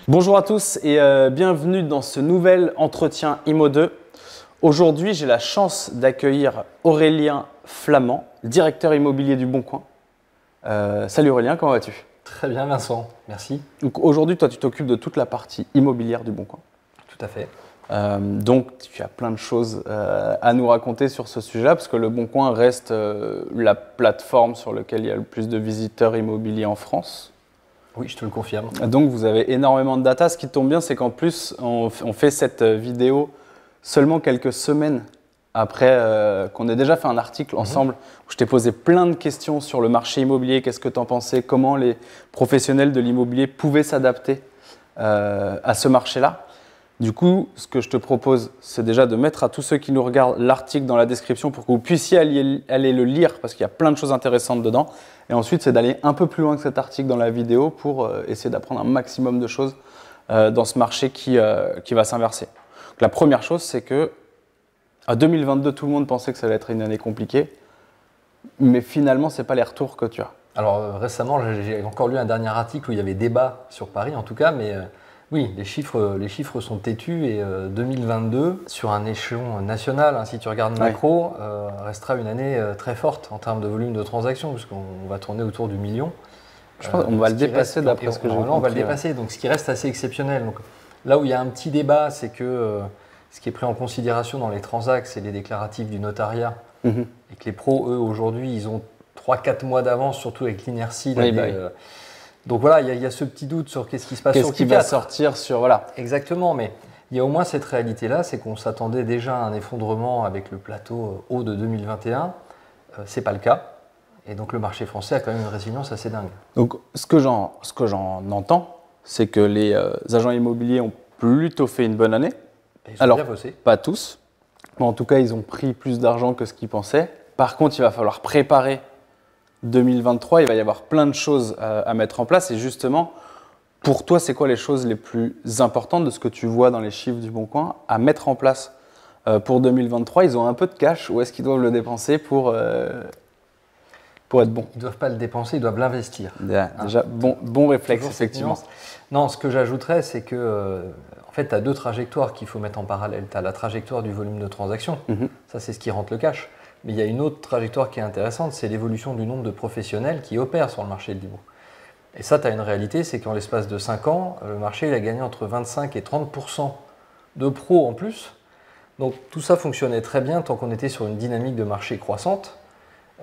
Bonjour à tous et bienvenue dans ce nouvel entretien Imo2. Aujourd'hui, j'ai la chance d'accueillir Aurélien Flamand, directeur immobilier du Bon Coin. Salut Aurélien, comment vas-tu? Très bien Vincent, merci. Donc aujourd'hui, toi, tu t'occupes de toute la partie immobilière du Bon Coin. Tout à fait. Donc, tu as plein de choses à nous raconter sur ce sujet-là, parce que le Bon Coin reste la plateforme sur laquelle il y a le plus de visiteurs immobiliers en France. Oui, je te le confirme. Donc, vous avez énormément de data. Ce qui tombe bien, c'est qu'en plus, on fait cette vidéo seulement quelques semaines après qu'on ait déjà fait un article ensemble où je t'ai posé plein de questions sur le marché immobilier, qu'est-ce que tu en pensais, comment les professionnels de l'immobilier pouvaient s'adapter à ce marché-là. Du coup, ce que je te propose, c'est déjà de mettre à tous ceux qui nous regardent l'article dans la description pour que vous puissiez aller le lire parce qu'il y a plein de choses intéressantes dedans. Et ensuite, c'est d'aller un peu plus loin que cet article dans la vidéo pour essayer d'apprendre un maximum de choses dans ce marché qui va s'inverser. Donc, la première chose, c'est que à 2022, tout le monde pensait que ça allait être une année compliquée, mais finalement, ce n'est pas les retours que tu as. Alors récemment, j'ai encore lu un dernier article où il y avait débat sur Paris en tout cas, mais oui, les chiffres sont têtus et 2022, sur un échelon national, si tu regardes macro, restera une année très forte en termes de volume de transactions, puisqu'on va tourner autour du million. Je pense qu'on va le dépasser d'après ce que j'ai compris. On va le dépasser, donc ce qui reste assez exceptionnel. Donc, là où il y a un petit débat, c'est que ce qui est pris en considération dans les transacts, c'est les déclaratifs du notariat, et que les pros, eux, aujourd'hui, ils ont 3-4 mois d'avance, surtout avec l'inertie. Donc voilà, il y a ce petit doute sur qu'est-ce qui se passe sur Q4. Qu'est-ce qui va sortir sur… Voilà. Exactement, mais il y a au moins cette réalité-là, c'est qu'on s'attendait déjà à un effondrement avec le plateau haut de 2021. Ce n'est pas le cas. Et donc le marché français a quand même une résilience assez dingue. Donc ce que j'en entends, c'est que les agents immobiliers ont plutôt fait une bonne année. Ils ont bien bossé. Pas tous, mais en tout cas, ils ont pris plus d'argent que ce qu'ils pensaient. Par contre, il va falloir préparer 2023, il va y avoir plein de choses à mettre en place. Et justement, pour toi, c'est quoi les choses les plus importantes de ce que tu vois dans les chiffres du Bon Coin à mettre en place pour 2023? Ils ont un peu de cash, où est-ce qu'ils doivent le dépenser pour être bons? Ils ne doivent pas le dépenser, ils doivent l'investir. Déjà, bon réflexe, effectivement. Non, ce que j'ajouterais, c'est que en fait, tu as deux trajectoires qu'il faut mettre en parallèle. Tu as la trajectoire du volume de transactions, ça c'est ce qui rentre le cash. Mais il y a une autre trajectoire qui est intéressante, c'est l'évolution du nombre de professionnels qui opèrent sur le marché de l'IMO. Et ça, tu as une réalité, c'est qu'en l'espace de 5 ans, le marché il a gagné entre 25 et 30% de pros en plus. Donc tout ça fonctionnait très bien tant qu'on était sur une dynamique de marché croissante.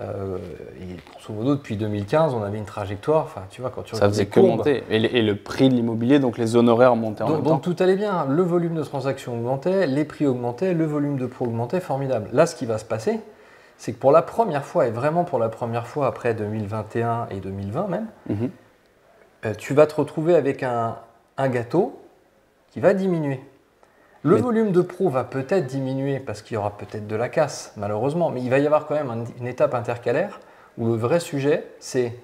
Et grosso modo, depuis 2015, on avait une trajectoire. Enfin, tu vois, quand tu ça faisait que monter. Et le prix de l'immobilier, donc les honoraires montaient en même temps. Donc tout allait bien. Le volume de transactions augmentait, les prix augmentaient, le volume de pros augmentait, formidable. Là, ce qui va se passer, c'est que pour la première fois, et vraiment pour la première fois après 2021 et 2020 même, tu vas te retrouver avec un gâteau qui va diminuer. Le volume de pros va peut-être diminuer parce qu'il y aura peut-être de la casse, malheureusement, mais il va y avoir quand même une étape intercalaire où le vrai sujet, c'est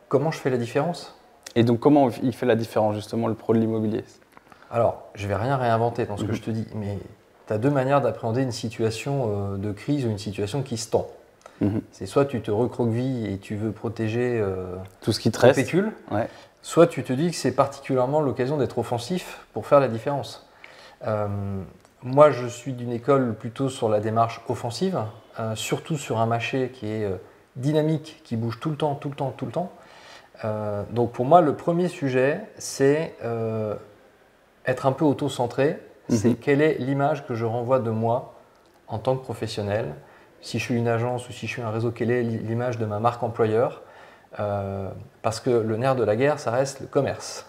comment je fais la différence. Et donc, comment il fait la différence, justement, le pro de l'immobilier? Alors, je ne vais rien réinventer dans ce que je te dis, mais tu as deux manières d'appréhender une situation de crise ou une situation qui se tend. C'est soit tu te recroquevilles et tu veux protéger tout ce qui te reste, pécule, soit tu te dis que c'est particulièrement l'occasion d'être offensif pour faire la différence. Moi, je suis d'une école plutôt sur la démarche offensive, surtout sur un marché qui est dynamique, qui bouge tout le temps. Donc pour moi, le premier sujet, c'est être un peu auto-centré. C'est quelle est l'image que je renvoie de moi en tant que professionnel. Si je suis une agence ou si je suis un réseau, quelle est l'image de ma marque employeur? Parce que le nerf de la guerre, ça reste le commerce,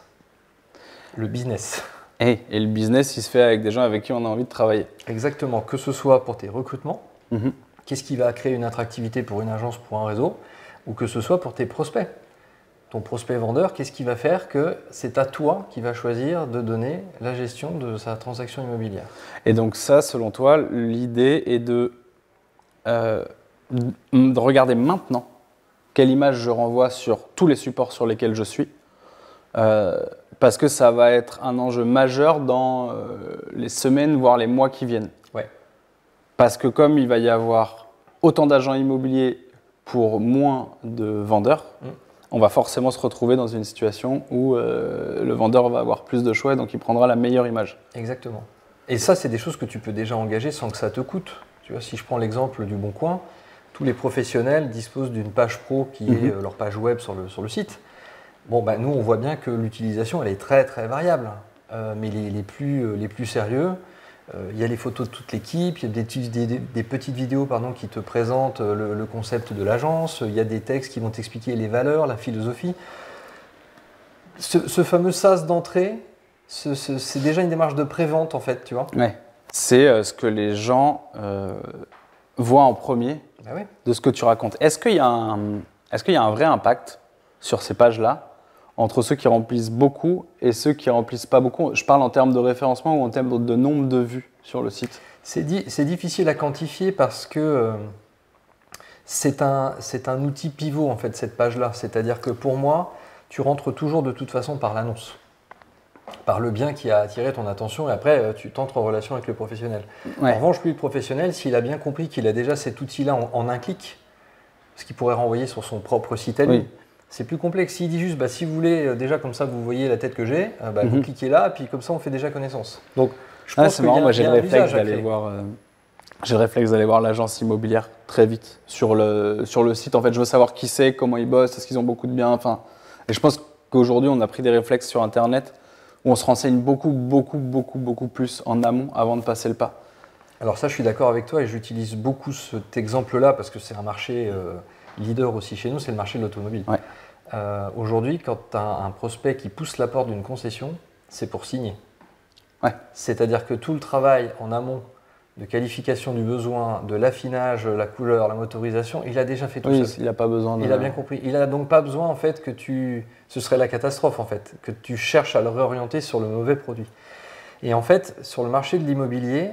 le business. Et le business, il se fait avec des gens avec qui on a envie de travailler. Exactement, que ce soit pour tes recrutements, qu'est-ce qui va créer une attractivité pour une agence, pour un réseau, ou que ce soit pour tes prospects. Ton prospect vendeur, qu'est-ce qui va faire que c'est à toi qui va choisir de donner la gestion de sa transaction immobilière. Et donc ça, selon toi, l'idée est de regarder maintenant quelle image je renvoie sur tous les supports sur lesquels je suis. Parce que ça va être un enjeu majeur dans les semaines, voire les mois qui viennent. Ouais. Parce que comme il va y avoir autant d'agents immobiliers pour moins de vendeurs, on va forcément se retrouver dans une situation où le vendeur va avoir plus de choix et donc il prendra la meilleure image. Exactement. Et ça, c'est des choses que tu peux déjà engager sans que ça te coûte. Tu vois, si je prends l'exemple du Bon Coin, tous les professionnels disposent d'une page pro qui est leur page web sur le site. Bon, bah, nous, on voit bien que l'utilisation, elle est très, très variable. Mais les plus sérieux, il y a les photos de toute l'équipe, il y a des petites vidéos qui te présentent le concept de l'agence, il y a des textes qui vont t'expliquer les valeurs, la philosophie. Ce fameux SaaS d'entrée, c'est déjà une démarche de pré-vente en fait, tu vois. Ouais. C'est ce que les gens voient en premier de ce que tu racontes. Est-ce qu'il y a un vrai impact sur ces pages-là entre ceux qui remplissent beaucoup et ceux qui remplissent pas beaucoup? Je parle en termes de référencement ou en termes de nombre de vues sur le site. C'est difficile à quantifier parce que c'est un outil pivot en fait, cette page-là. C'est-à-dire que pour moi, tu rentres toujours de toute façon par l'annonce, par le bien qui a attiré ton attention et après tu t'entres en relation avec le professionnel. Ouais. En revanche, lui, le professionnel, s'il a bien compris qu'il a déjà cet outil-là en un clic, ce qu'il pourrait renvoyer sur son propre site à lui, c'est plus complexe. S'il dit juste, si vous voulez, déjà comme ça, vous voyez la tête que j'ai, vous cliquez là, puis comme ça, on fait déjà connaissance. Donc, je pense c'est marrant, moi j'ai le réflexe d'aller voir... J'ai le réflexe d'aller voir l'agence immobilière très vite sur le site. En fait, je veux savoir qui c'est, comment ils bossent, est-ce qu'ils ont beaucoup de biens. Enfin, et je pense qu'aujourd'hui, on a pris des réflexes sur Internet où on se renseigne beaucoup plus en amont avant de passer le pas. Alors ça, je suis d'accord avec toi et j'utilise beaucoup cet exemple-là parce que c'est un marché leader aussi chez nous, c'est le marché de l'automobile. Ouais. Aujourd'hui, quand tu as un prospect qui pousse la porte d'une concession, c'est pour signer. Ouais. C'est-à-dire que tout le travail en amont de qualification du besoin, de l'affinage, la couleur, la motorisation, il a déjà fait tout seul. Il n'a pas besoin de... Il a bien compris. Il n'a donc pas besoin en fait ce serait la catastrophe en fait, que tu cherches à le réorienter sur le mauvais produit. Et en fait, sur le marché de l'immobilier,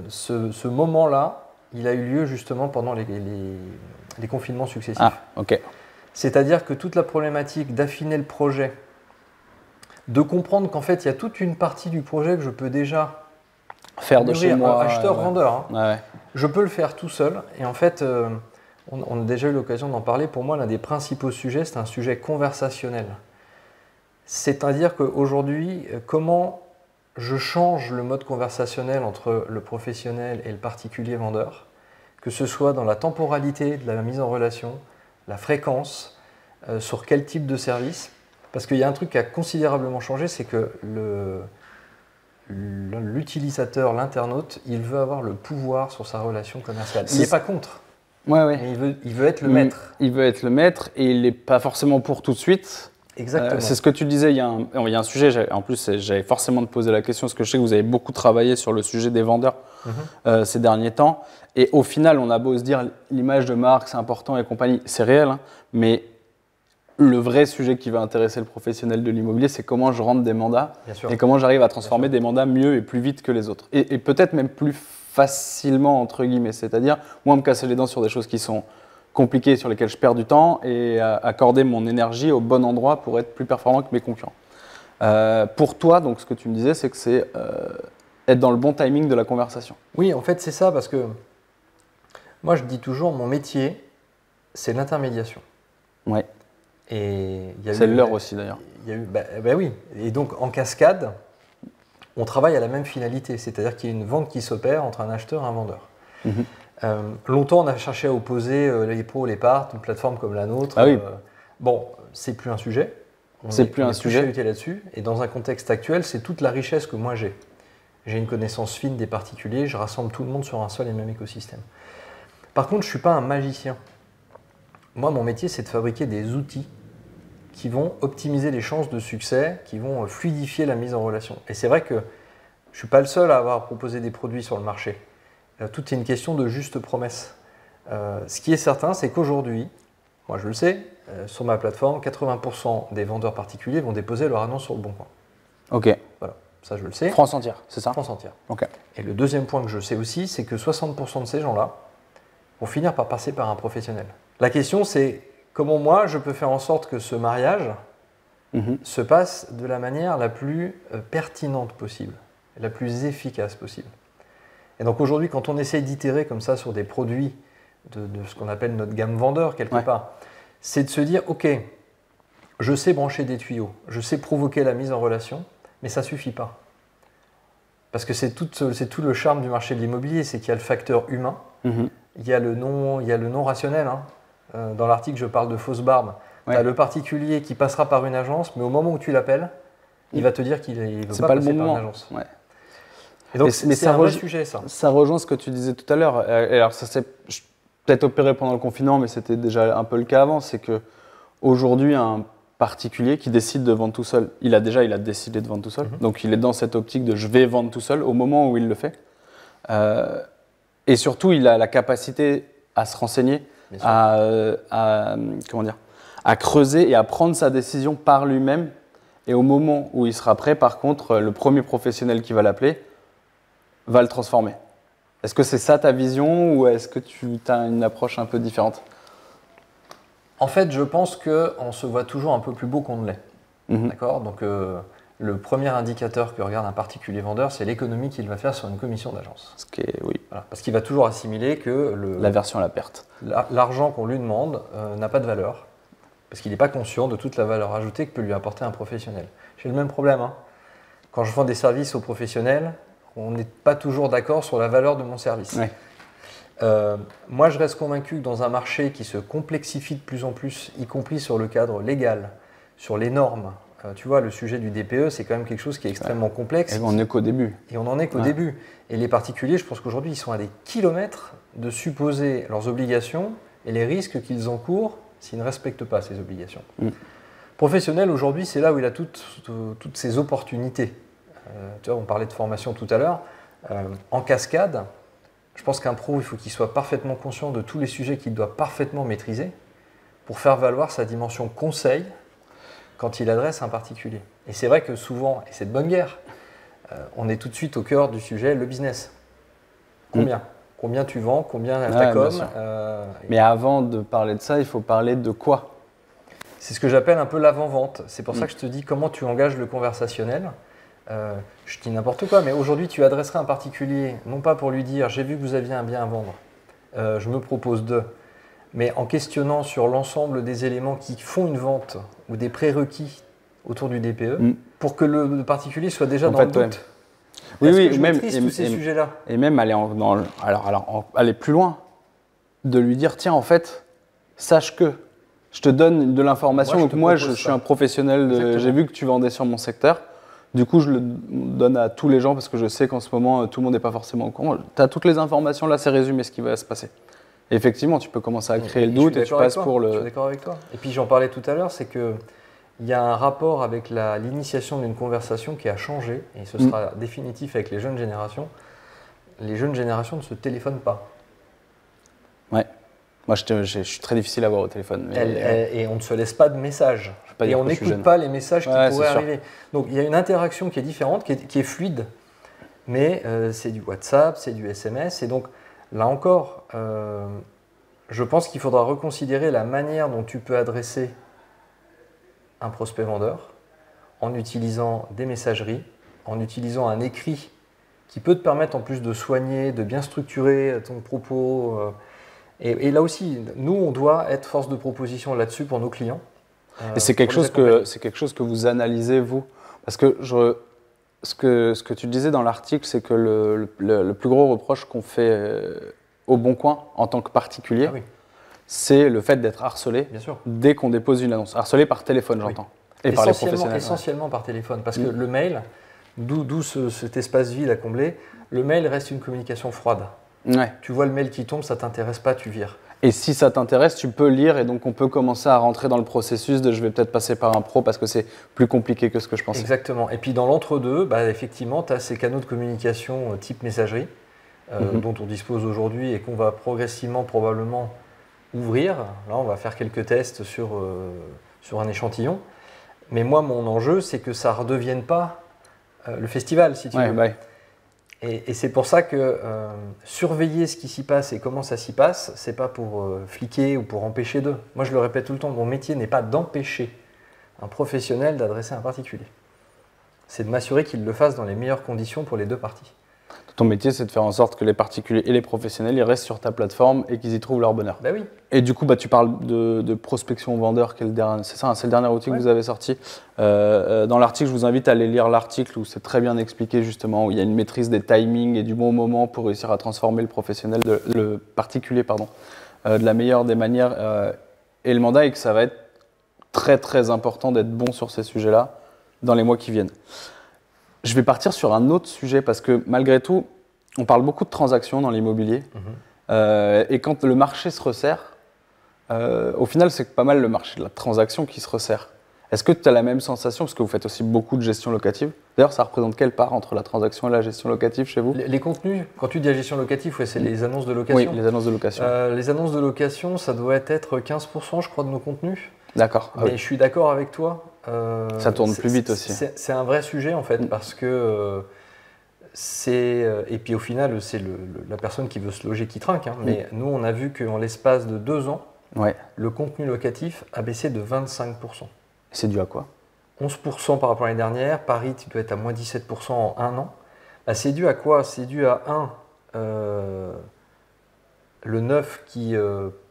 ce moment-là, il a eu lieu justement pendant les confinements successifs. Ah, ok. C'est-à-dire que toute la problématique d'affiner le projet, de comprendre qu'en fait, il y a toute une partie du projet que je peux déjà faire de chez moi. Acheteur-vendeur. Ouais. Je peux le faire tout seul. Et en fait, on a déjà eu l'occasion d'en parler. Pour moi, l'un des principaux sujets, c'est un sujet conversationnel. C'est-à-dire qu'aujourd'hui, comment je change le mode conversationnel entre le professionnel et le particulier vendeur, que ce soit dans la temporalité de la mise en relation, la fréquence, sur quel type de service. Parce qu'il y a un truc qui a considérablement changé, c'est que l'utilisateur, l'internaute, il veut avoir le pouvoir sur sa relation commerciale. Il n'est pas contre, mais il veut être le maître. Il veut être le maître et il n'est pas forcément pour tout de suite. Exactement. C'est ce que tu disais, il y a un sujet, en plus j'avais forcément de poser la question, parce que je sais que vous avez beaucoup travaillé sur le sujet des vendeurs ces derniers temps. Et au final, on a beau se dire l'image de marque, c'est important et compagnie, c'est réel, hein, mais le vrai sujet qui va intéresser le professionnel de l'immobilier, c'est comment je rentre des mandats et comment j'arrive à transformer des mandats mieux et plus vite que les autres. Et peut-être même plus facilement, entre guillemets, c'est-à-dire moins me casser les dents sur des choses qui sont compliquées, sur lesquelles je perds du temps et accorder mon énergie au bon endroit pour être plus performant que mes concurrents. Pour toi, donc, ce que tu me disais, c'est que c'est être dans le bon timing de la conversation. Oui, en fait, c'est ça, parce que moi, je dis toujours, mon métier, c'est l'intermédiation. Ouais. C'est le leur aussi d'ailleurs. Oui, et donc en cascade, on travaille à la même finalité, c'est-à-dire qu'il y a une vente qui s'opère entre un acheteur et un vendeur. Longtemps, on a cherché à opposer les pros, les parts, une plateforme comme la nôtre. Ah oui. C'est plus un sujet. C'est plus un sujet là-dessus. Et dans un contexte actuel, c'est toute la richesse que moi j'ai. J'ai une connaissance fine des particuliers, je rassemble tout le monde sur un seul et même écosystème. Par contre, je ne suis pas un magicien. Moi, mon métier, c'est de fabriquer des outils qui vont optimiser les chances de succès, qui vont fluidifier la mise en relation. Et c'est vrai que je ne suis pas le seul à avoir proposé des produits sur le marché. Tout est une question de juste promesse. Ce qui est certain, c'est qu'aujourd'hui, moi je le sais, sur ma plateforme, 80% des vendeurs particuliers vont déposer leur annonce sur le Bon Coin. Ok. Voilà, ça je le sais. France entière, c'est ça? France entière. Ok. Et le deuxième point que je sais aussi, c'est que 60% de ces gens-là vont finir par passer par un professionnel. La question, c'est comment moi, je peux faire en sorte que ce mariage se passe de la manière la plus pertinente possible, la plus efficace possible. Et donc aujourd'hui, quand on essaie d'itérer comme ça sur des produits de ce qu'on appelle notre gamme vendeur quelque part, c'est de se dire, ok, Je sais brancher des tuyaux, je sais provoquer la mise en relation, mais ça ne suffit pas. Parce que c'est tout le charme du marché de l'immobilier, c'est qu'il y a le facteur humain, il y a le non rationnel. Hein. Dans l'article, je parle de fausse barbe. Tu as le particulier qui passera par une agence, mais au moment où tu l'appelles, il va te dire qu'il ne veut pas passer par une agence. Ouais. Et donc, c'est un vrai sujet, ça. Ça rejoint ce que tu disais tout à l'heure. Alors, ça s'est peut-être opéré pendant le confinement, mais c'était déjà un peu le cas avant. C'est qu'aujourd'hui, un particulier qui décide de vendre tout seul, il a décidé de vendre tout seul. Donc, il est dans cette optique de je vais vendre tout seul au moment où il le fait. Et surtout, il a la capacité à se renseigner, à creuser et à prendre sa décision par lui-même. Et au moment où il sera prêt, par contre, le premier professionnel qui va l'appeler va le transformer. Est-ce que c'est ça ta vision ou est-ce que tu as une approche un peu différente? En fait, je pense qu'on se voit toujours un peu plus beau qu'on ne l'est. D'accord? Donc, le premier indicateur que regarde un particulier vendeur, c'est l'économie qu'il va faire sur une commission d'agence. Oui. Voilà, parce qu'il va toujours assimiler que l'aversion à la perte. L'argent qu'on lui demande n'a pas de valeur, parce qu'il n'est pas conscient de toute la valeur ajoutée que peut lui apporter un professionnel. J'ai le même problème. Hein. Quand je vends des services aux professionnels, on n'est pas toujours d'accord sur la valeur de mon service. Ouais. Moi, je reste convaincu que dans un marché qui se complexifie de plus en plus, y compris sur le cadre légal, sur les normes, tu vois, le sujet du DPE, c'est quand même quelque chose qui est extrêmement complexe. Et on n'est qu'au début. Et on n'en est qu'au début. Et les particuliers, je pense qu'aujourd'hui, ils sont à des kilomètres de supposer leurs obligations et les risques qu'ils encourent s'ils ne respectent pas ces obligations. Professionnel, aujourd'hui, c'est là où il a toutes ces opportunités. Tu vois, on parlait de formation tout à l'heure. En cascade, je pense qu'un pro, il faut qu'il soit parfaitement conscient de tous les sujets qu'il doit parfaitement maîtriser pour faire valoir sa dimension conseil quand il adresse un particulier. Et c'est vrai que souvent, et c'est de bonne guerre, on est tout de suite au cœur du sujet, le business. Combien tu vends, combien ta com. Mais avant de parler de ça, il faut parler de quoi? C'est ce que j'appelle un peu l'avant-vente. C'est pour ça que je te dis comment tu engages le conversationnel. Je dis n'importe quoi, mais aujourd'hui, tu adresserais un particulier, non pas pour lui dire « j'ai vu que vous aviez un bien à vendre, je me propose de… » mais en questionnant sur l'ensemble des éléments qui font une vente ou des prérequis autour du DPE pour que le particulier soit déjà dans le doute. Oui, même tous ces sujets-là. Et même aller aller plus loin, de lui dire tiens, en fait, sache que je te donne de l'information. Donc moi, je suis un professionnel. J'ai vu que tu vendais sur mon secteur. Du coup, je le donne à tous les gens parce que je sais qu'en ce moment, tout le monde n'est pas forcément au courant. Tu as toutes les informations, là, c'est résumé ce qui va se passer. Et effectivement, tu peux commencer à créer le doute et tu passes pour le… Je suis d'accord avec toi. Et puis, j'en parlais tout à l'heure, c'est qu'il y a un rapport avec l'initiation d'une conversation qui a changé, et ce sera définitif avec les jeunes générations. Les jeunes générations ne se téléphonent pas. Ouais. Moi, je suis très difficile à voir au téléphone. Et on ne se laisse pas de messages. Et on n'écoute pas les messages qui pourraient arriver. Donc, il y a une interaction qui est différente, qui est fluide, mais c'est du WhatsApp, c'est du SMS. Et donc, là encore, je pense qu'il faudra reconsidérer la manière dont tu peux adresser un prospect vendeur en utilisant des messageries, en utilisant un écrit qui peut te permettre en plus de soigner, de bien structurer ton propos. Et là aussi, nous, on doit être force de proposition là-dessus pour nos clients. Et c'est quelque chose que vous analysez, vous? Parce que ce que tu disais dans l'article, c'est que le plus gros reproche qu'on fait au Bon Coin en tant que particulier, c'est le fait d'être harcelé dès qu'on dépose une annonce. Harcelé par téléphone, j'entends. Et par les professionnels. Essentiellement par téléphone, parce que le mail, d'où cet espace vide à combler, le mail reste une communication froide. Ouais. Tu vois le mail qui tombe, ça ne t'intéresse pas, tu vires. Et si ça t'intéresse, tu peux lire et donc on peut commencer à rentrer dans le processus de je vais peut-être passer par un pro parce que c'est plus compliqué que ce que je pensais. Exactement. Et puis dans l'entre-deux, effectivement, tu as ces canaux de communication type messagerie dont on dispose aujourd'hui et qu'on va progressivement probablement ouvrir. Là, on va faire quelques tests sur un échantillon. Mais moi, mon enjeu, c'est que ça ne redevienne pas le festival, si tu veux. Ouais. Et c'est pour ça que surveiller ce qui s'y passe et comment ça s'y passe, c'est pas pour fliquer ou pour empêcher d'eux. Moi, je le répète tout le temps, mon métier n'est pas d'empêcher un professionnel d'adresser un particulier. C'est de m'assurer qu'il le fasse dans les meilleures conditions pour les deux parties. Ton métier, c'est de faire en sorte que les particuliers et les professionnels, ils restent sur ta plateforme et qu'ils y trouvent leur bonheur. Bah oui. Et du coup, tu parles de prospection vendeur, c'est ça, c'est le dernier outil que vous avez sorti. Dans l'article, je vous invite à aller lire l'article où c'est très bien expliqué justement, où il y a une maîtrise des timings et du bon moment pour réussir à transformer le particulier de la meilleure des manières et le mandat, et que ça va être très très important d'être bon sur ces sujets-là dans les mois qui viennent. Je vais partir sur un autre sujet parce que malgré tout, on parle beaucoup de transactions dans l'immobilier. Et quand le marché se resserre, au final, c'est pas mal le marché de la transaction qui se resserre. Est-ce que tu as la même sensation? Parce que vous faites aussi beaucoup de gestion locative. D'ailleurs, ça représente quelle part entre la transaction et la gestion locative chez vous? Les contenus, quand tu dis la gestion locative, c'est les annonces de location. Oui, les annonces de location. Les annonces de location, ça doit être 15%, je crois, de nos contenus. D'accord. Mais je suis d'accord avec toi. Ça tourne plus vite aussi. C'est un vrai sujet, en fait, parce que et puis au final, c'est la personne qui veut se loger qui trinque. Mais nous, on a vu qu'en l'espace de 2 ans, le contenu locatif a baissé de 25%. C'est dû à quoi? 11% par rapport à l'année dernière. Paris, tu dois être à moins 17% en 1 an. Bah, c'est dû à quoi? C'est dû à le neuf qui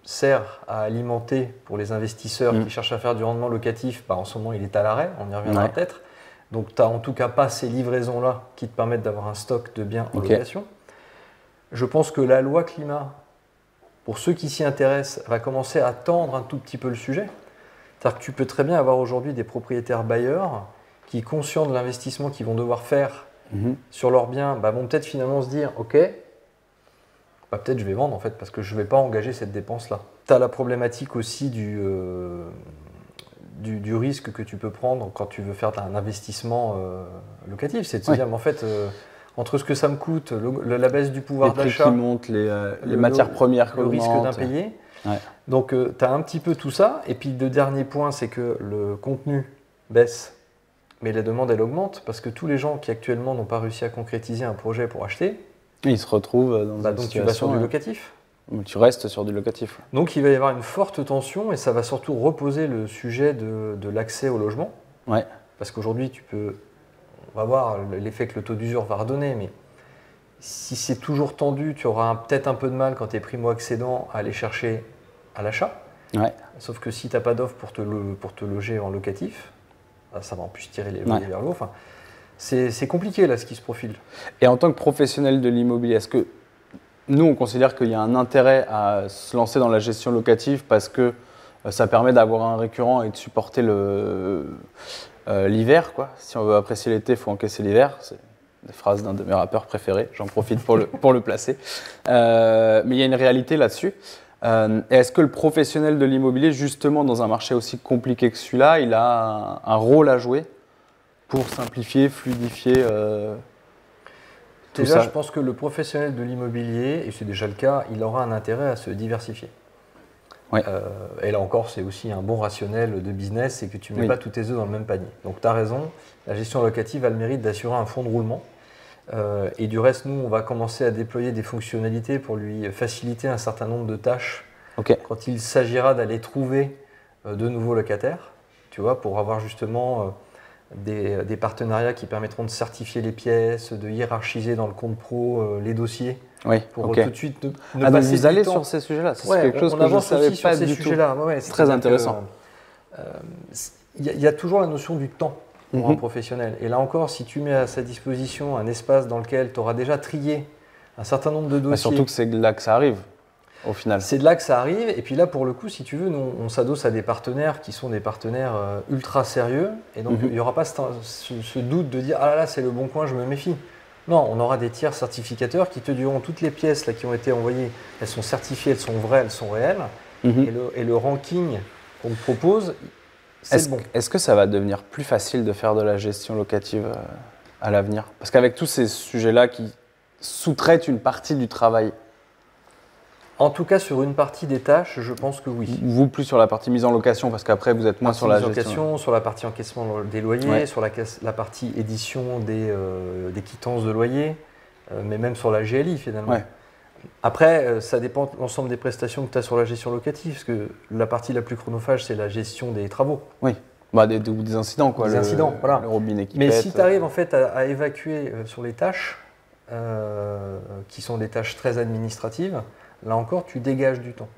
sert à alimenter pour les investisseurs qui cherchent à faire du rendement locatif. Bah, en ce moment, il est à l'arrêt, on y reviendra peut-être. Donc, tu n'as en tout cas pas ces livraisons-là qui te permettent d'avoir un stock de biens en location. Je pense que la loi climat, pour ceux qui s'y intéressent, va commencer à tendre un tout petit peu le sujet. C'est-à-dire que tu peux très bien avoir aujourd'hui des propriétaires bailleurs qui, conscients de l'investissement qu'ils vont devoir faire sur leurs biens, vont peut-être finalement se dire « Ok, peut-être je vais vendre en fait parce que je ne vais pas engager cette dépense-là ». Tu as la problématique aussi du risque que tu peux prendre quand tu veux faire un investissement locatif. C'est de se dire « En fait, entre ce que ça me coûte, la baisse du pouvoir d'achat, les prix qui montent, les matières premières qui le augmentent, risque d'impayé ». Donc, tu as un petit peu tout ça. Et puis, le dernier point, c'est que le contenu baisse, mais la demande, elle augmente parce que tous les gens qui actuellement n'ont pas réussi à concrétiser un projet pour acheter, ils se retrouvent dans une donc situation, tu vas sur du locatif. Tu restes sur du locatif. Donc, il va y avoir une forte tension et ça va surtout reposer le sujet de l'accès au logement. Parce qu'aujourd'hui, on va voir l'effet que le taux d'usure va redonner, mais si c'est toujours tendu, tu auras peut-être un peu de mal quand tu es primo-accédant à aller chercher à l'achat. Sauf que si tu n'as pas d'offre pour te loger en locatif, ça va en plus tirer les loyers vers le haut. Enfin, c'est compliqué là ce qui se profile. Et en tant que professionnel de l'immobilier, est-ce que nous on considère qu'il y a un intérêt à se lancer dans la gestion locative parce que ça permet d'avoir un récurrent et de supporter l'hiver, quoi. Si on veut apprécier l'été, il faut encaisser l'hiver. C'est des phrases d'un de mes rappeurs préférés, j'en profite pour le placer. Mais il y a une réalité là-dessus. Est-ce que le professionnel de l'immobilier, justement dans un marché aussi compliqué que celui-là, il a un rôle à jouer pour simplifier, fluidifier tout ça? Je pense que le professionnel de l'immobilier, et c'est déjà le cas, il aura un intérêt à se diversifier. Et là encore, c'est aussi un bon rationnel de business, c'est que tu ne mets pas tous tes œufs dans le même panier. Donc tu as raison, la gestion locative a le mérite d'assurer un fonds de roulement. Et du reste, nous, on va commencer à déployer des fonctionnalités pour lui faciliter un certain nombre de tâches quand il s'agira d'aller trouver de nouveaux locataires, tu vois, pour avoir justement des partenariats qui permettront de certifier les pièces, de hiérarchiser dans le compte pro les dossiers. Pour tout de suite ne donc passer vous allez du temps. sur ces sujets-là, c'est quelque chose que je ne savais aussi pas sur ces du tout. sujets-là. C'est très intéressant. Il y a toujours la notion du temps pour un professionnel. Et là encore, si tu mets à sa disposition un espace dans lequel tu auras déjà trié un certain nombre de dossiers… Surtout que c'est là que ça arrive, au final. C'est de là que ça arrive. Et puis là, pour le coup, si tu veux, nous, on s'adosse à des partenaires qui sont des partenaires ultra sérieux. Et donc, il n'y aura pas ce doute de dire « Ah là, c'est le bon coin, je me méfie ». Non, on aura des tiers certificateurs qui te diront toutes les pièces là, qui ont été envoyées, elles sont certifiées, elles sont vraies, elles sont réelles. Et le ranking qu'on te propose, c'est bon. Est-ce que ça va devenir plus facile de faire de la gestion locative à l'avenir? Parce qu'avec tous ces sujets-là qui sous-traitent une partie du travail. En tout cas, sur une partie des tâches, je pense que oui. Vous plus sur la partie mise en location, parce qu'après vous êtes moins sur la gestion. Sur la partie encaissement des loyers, sur la partie édition des quittances de loyer, mais même sur la GLI finalement. Après, ça dépend de l'ensemble des prestations que tu as sur la gestion locative, parce que la partie la plus chronophage, c'est la gestion des travaux. Des incidents, quoi. Des incidents, voilà. Le robinet qui mais pète. Si tu arrives en fait à évacuer sur les tâches, qui sont des tâches très administratives, là encore, tu dégages du temps.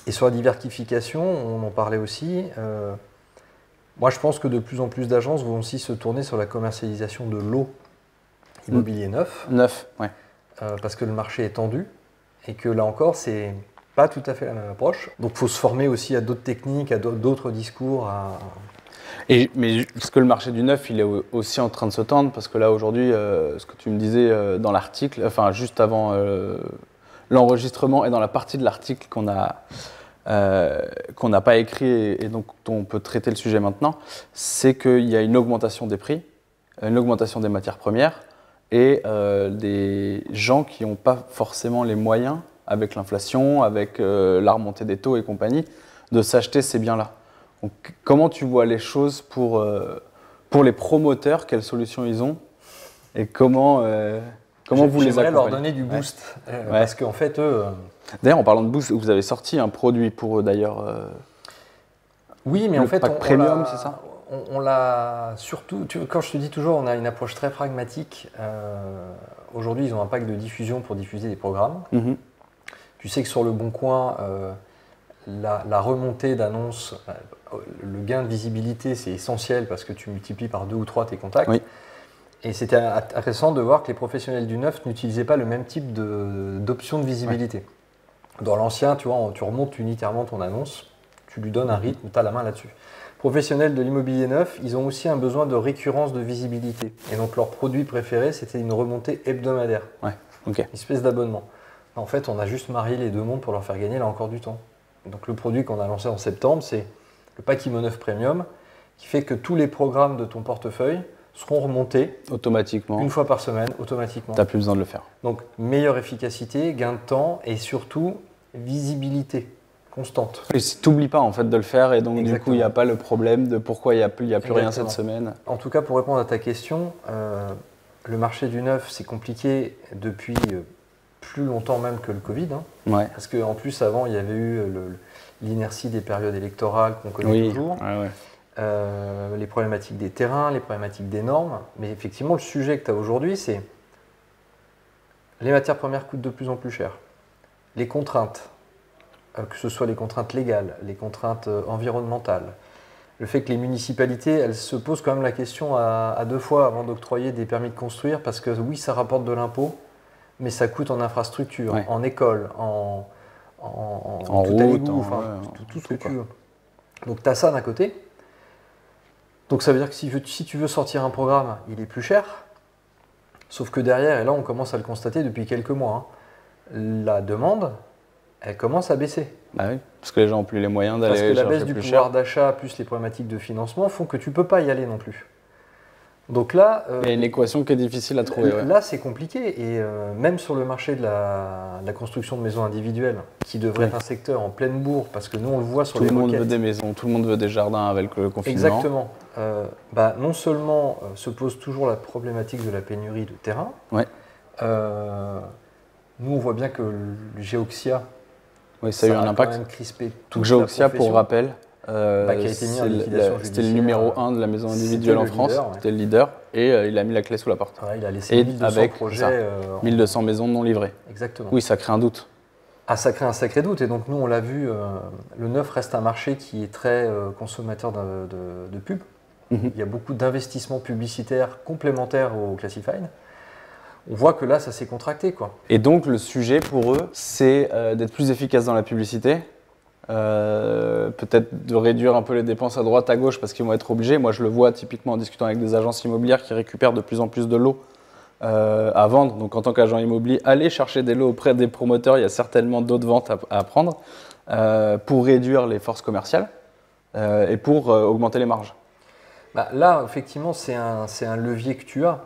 Et sur la diversification, on en parlait aussi. Moi, je pense que de plus en plus d'agences vont aussi se tourner sur la commercialisation de lots immobiliers neufs. Neuf, ouais. Parce que le marché est tendu et que là encore, c'est pas tout à fait la même approche. Donc, il faut se former aussi à d'autres techniques, à d'autres discours. Mais est-ce que le marché du neuf, il est aussi en train de se tendre? Parce que là, aujourd'hui, ce que tu me disais dans l'article, enfin, juste avant l'enregistrement et dans la partie de l'article qu'on n'a pas écrit et donc dont on peut traiter le sujet maintenant, c'est qu'il y a une augmentation des prix, une augmentation des matières premières et des gens qui n'ont pas forcément les moyens, avec l'inflation, avec la remontée des taux et compagnie, de s'acheter ces biens-là. Donc, comment tu vois les choses pour les promoteurs? Quelles solutions ils ont? Et comment vous les accompagnez? J'aimerais leur donner du boost. Parce qu'en fait, eux... D'ailleurs, en parlant de boost, vous avez sorti un produit pour eux, d'ailleurs. Oui, mais en fait, pack premium, c'est ça? On l'a surtout... Quand je te dis toujours, on a une approche très pragmatique. Aujourd'hui, ils ont un pack de diffusion pour diffuser des programmes. Mm-hmm. Tu sais que sur le Bon Coin, la remontée d'annonces, le gain de visibilité, c'est essentiel parce que tu multiplies par 2 ou 3 tes contacts. Oui. Et c'était intéressant de voir que les professionnels du neuf n'utilisaient pas le même type d'option de visibilité. Ouais. Dans l'ancien, tu vois, tu remontes unitairement ton annonce, tu lui donnes un rythme, tu as la main là-dessus. Professionnels de l'immobilier neuf, ils ont aussi un besoin de récurrence de visibilité. Et donc leur produit préféré, c'était une remontée hebdomadaire. Ouais. Okay. Une espèce d'abonnement. En fait, on a juste marié les deux mondes pour leur faire gagner là encore du temps. Donc le produit qu'on a lancé en septembre, c'est le pack Immo 9 Premium, qui fait que tous les programmes de ton portefeuille seront remontés automatiquement, une fois par semaine, automatiquement. Tu n'as plus besoin de le faire. Donc meilleure efficacité, gain de temps et surtout visibilité constante. Et si tu n'oublies pas en fait de le faire et donc Exactement. Du coup il n'y a pas le problème de pourquoi il n'y a plus rien cette semaine. En tout cas, pour répondre à ta question, le marché du neuf, c'est compliqué depuis plus longtemps même que le Covid. Hein. Ouais. Parce qu'en plus, avant, il y avait eu l'inertie des périodes électorales qu'on connaît toujours. Ouais. Les problématiques des terrains, les problématiques des normes. Mais effectivement, le sujet que tu as aujourd'hui, c'est les matières premières coûtent de plus en plus cher. Les contraintes, que ce soit les contraintes légales, les contraintes environnementales, le fait que les municipalités, elles se posent quand même la question à 2 fois avant d'octroyer des permis de construire, parce que oui, ça rapporte de l'impôt, mais ça coûte en infrastructure, ouais. En école, en tout route, l'égout, tout ce que tu veux. Donc tu as ça d'un côté. Donc ça veut dire que si tu veux sortir un programme, il est plus cher. Sauf que derrière, et là on commence à le constater depuis quelques mois, hein, la demande, elle commence à baisser. Bah oui, parce que les gens n'ont plus les moyens d'aller chercher plus cher. Parce que la baisse du pouvoir d'achat plus les problématiques de financement font que tu ne peux pas y aller non plus. Donc là, il y a une équation qui est difficile à trouver. Là, c'est compliqué. Et même sur le marché de la construction de maisons individuelles, qui devrait être un secteur en pleine bourre, parce que nous, on le voit sur les requêtes. Tout le monde veut des maisons, tout le monde veut des jardins avec le confinement. Exactement. Non seulement se pose toujours la problématique de la pénurie de terrain. Ouais. Nous, on voit bien que le Geoxia, oui, ça a eu un impact. Quand même crispé toute Geoxia, pour rappel, qui a été mis en liquidation c'était le numéro 1 de la maison individuelle en France, c'était le leader, et il a mis la clé sous la porte. Ouais, il a laissé 1200 projets. 1200 maisons non livrées. Exactement. Oui, ça crée un doute. Ah, ça crée un sacré doute, et donc nous, on l'a vu, le neuf reste un marché qui est très consommateur de pub. Il y a beaucoup d'investissements publicitaires complémentaires au Classified. On voit que là, ça s'est contracté, quoi. Et donc, le sujet pour eux, c'est d'être plus efficace dans la publicité, peut-être de réduire un peu les dépenses à droite, à gauche, parce qu'ils vont être obligés. Moi, je le vois typiquement en discutant avec des agences immobilières qui récupèrent de plus en plus de lots à vendre. Donc, en tant qu'agent immobilier, aller chercher des lots auprès des promoteurs, il y a certainement d'autres ventes à prendre pour réduire les forces commerciales et pour augmenter les marges. Là, effectivement, c'est un levier que tu as.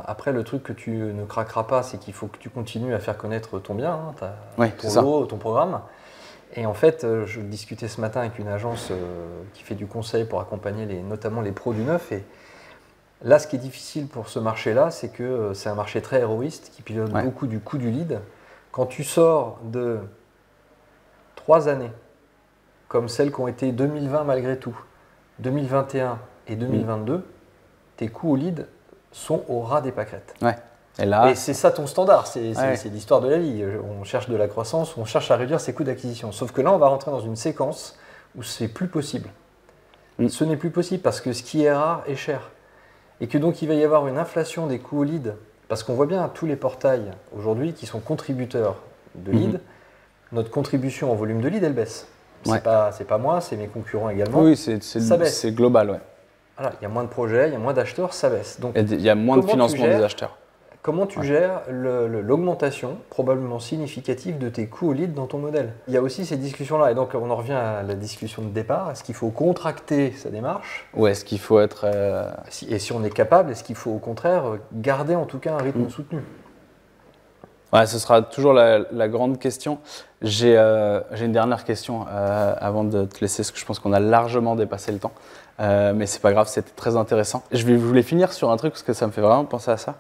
Après, le truc que tu ne craqueras pas, c'est qu'il faut que tu continues à faire connaître ton bien, ton lot, ton programme. Et en fait, je discutais ce matin avec une agence qui fait du conseil pour accompagner notamment les pros du neuf. Et là, ce qui est difficile pour ce marché-là, c'est que c'est un marché très héroïste qui pilote beaucoup du coût du lead. Quand tu sors de 3 années, comme celles qui ont été 2020 malgré tout, 2021 et 2022, tes coûts au lead sont au ras des pâquerettes. Ouais. Et c'est ça ton standard, c'est l'histoire de la vie. On cherche de la croissance, on cherche à réduire ses coûts d'acquisition. Sauf que là, on va rentrer dans une séquence où c'est plus possible. Ce n'est plus possible parce que ce qui est rare est cher. Et que donc il va y avoir une inflation des coûts au lead. Parce qu'on voit bien tous les portails aujourd'hui qui sont contributeurs de lead. Notre contribution en volume de lead, elle baisse. C'est pas moi, c'est mes concurrents également. Oui, c'est global. Ouais. Voilà, il y a moins de projets, il y a moins d'acheteurs, ça baisse. Donc, il y a moins de financement des acheteurs. Comment tu gères l'augmentation probablement significative de tes coûts au lead dans ton modèle? Il y a aussi ces discussions-là. Et donc, on en revient à la discussion de départ. Est-ce qu'il faut contracter sa démarche? Ou est-ce qu'il faut être… Et si on est capable, est-ce qu'il faut au contraire garder en tout cas un rythme soutenu? Ouais, ce sera toujours la grande question. J'ai une dernière question avant de te laisser, parce que je pense qu'on a largement dépassé le temps. Mais c'est pas grave, c'était très intéressant. Je voulais finir sur un truc, parce que ça me fait vraiment penser à ça.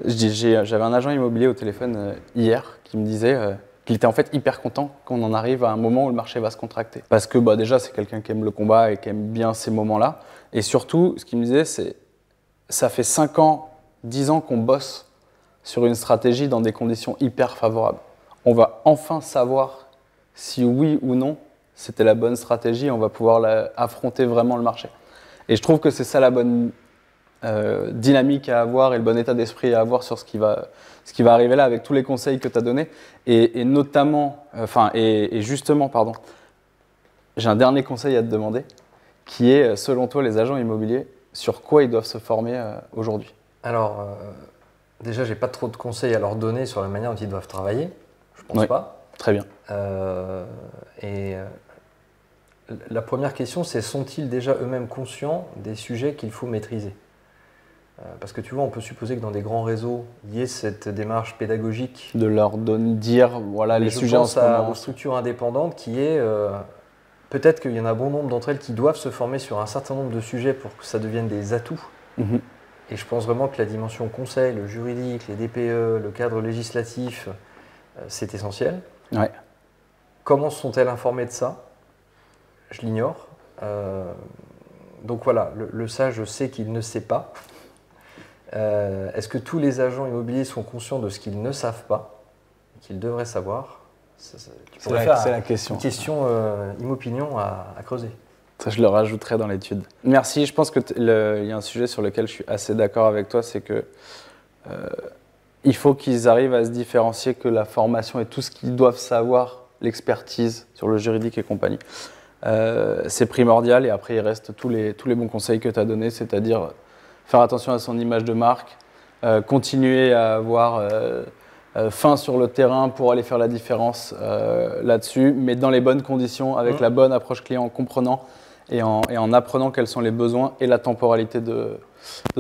J'avais un agent immobilier au téléphone hier qui me disait qu'il était en fait hyper content qu'on en arrive à un moment où le marché va se contracter. Parce que déjà, c'est quelqu'un qui aime le combat et qui aime bien ces moments-là. Et surtout, ce qu'il me disait, c'est ça fait 5 ans, 10 ans qu'on bosse sur une stratégie dans des conditions hyper favorables. On va enfin savoir si oui ou non c'était la bonne stratégie et on va pouvoir affronter vraiment le marché. Et je trouve que c'est ça la bonne dynamique à avoir et le bon état d'esprit à avoir sur ce qui va arriver là avec tous les conseils que tu as donnés. Et notamment, justement, j'ai un dernier conseil à te demander qui est, selon toi, les agents immobiliers, sur quoi ils doivent se former aujourd'hui? Alors, déjà, j'ai pas trop de conseils à leur donner sur la manière dont ils doivent travailler. Je pense pas. Très bien. La première question, c'est sont-ils déjà eux-mêmes conscients des sujets qu'il faut maîtriser? Parce que tu vois, on peut supposer que dans des grands réseaux, il y ait cette démarche pédagogique. De leur dire, voilà, les sujets en ce moment. Aux structures indépendantes qui est… peut-être qu'il y en a bon nombre d'entre elles qui doivent se former sur un certain nombre de sujets pour que ça devienne des atouts. Et je pense vraiment que la dimension conseil, le juridique, les DPE, le cadre législatif, c'est essentiel. Ouais. Comment sont-elles informées de ça? Je l'ignore. Donc voilà, le ça, je sais qu'il ne sait pas. Est-ce que tous les agents immobiliers sont conscients de ce qu'ils ne savent pas, qu'ils devraient savoir? C'est la question. Une question Imopinion à creuser. Ça, je le rajouterai dans l'étude. Merci. Je pense qu'il y a un sujet sur lequel je suis assez d'accord avec toi, c'est que il faut qu'ils arrivent à se différencier que la formation et tout ce qu'ils doivent savoir, l'expertise sur le juridique et compagnie, c'est primordial. Et après, il reste tous les bons conseils que tu as donnés, c'est-à-dire faire attention à son image de marque, continuer à avoir fin sur le terrain pour aller faire la différence là-dessus, mais dans les bonnes conditions, avec la bonne approche client, en comprenant et en apprenant quels sont les besoins et la temporalité de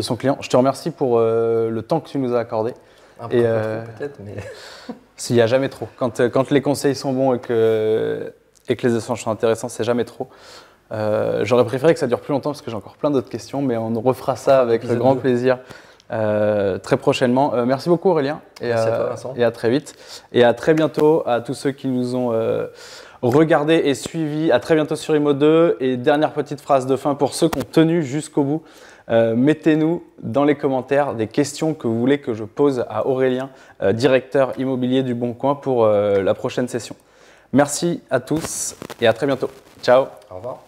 son client. Je te remercie pour le temps que tu nous as accordé. Un peu trop peut-être, mais… S'il n'y a jamais trop. Quand les conseils sont bons et que les échanges sont intéressants, c'est jamais trop. J'aurais préféré que ça dure plus longtemps parce que j'ai encore plein d'autres questions, mais on refera ça avec grand plaisir très prochainement. Merci beaucoup Aurélien et à très vite. Et à très bientôt à tous ceux qui nous ont regardés et suivis. À très bientôt sur Imo2. Et dernière petite phrase de fin pour ceux qui ont tenu jusqu'au bout. Mettez-nous dans les commentaires des questions que vous voulez que je pose à Aurélien, directeur immobilier du Bon Coin pour la prochaine session. Merci à tous et à très bientôt. Ciao. Au revoir.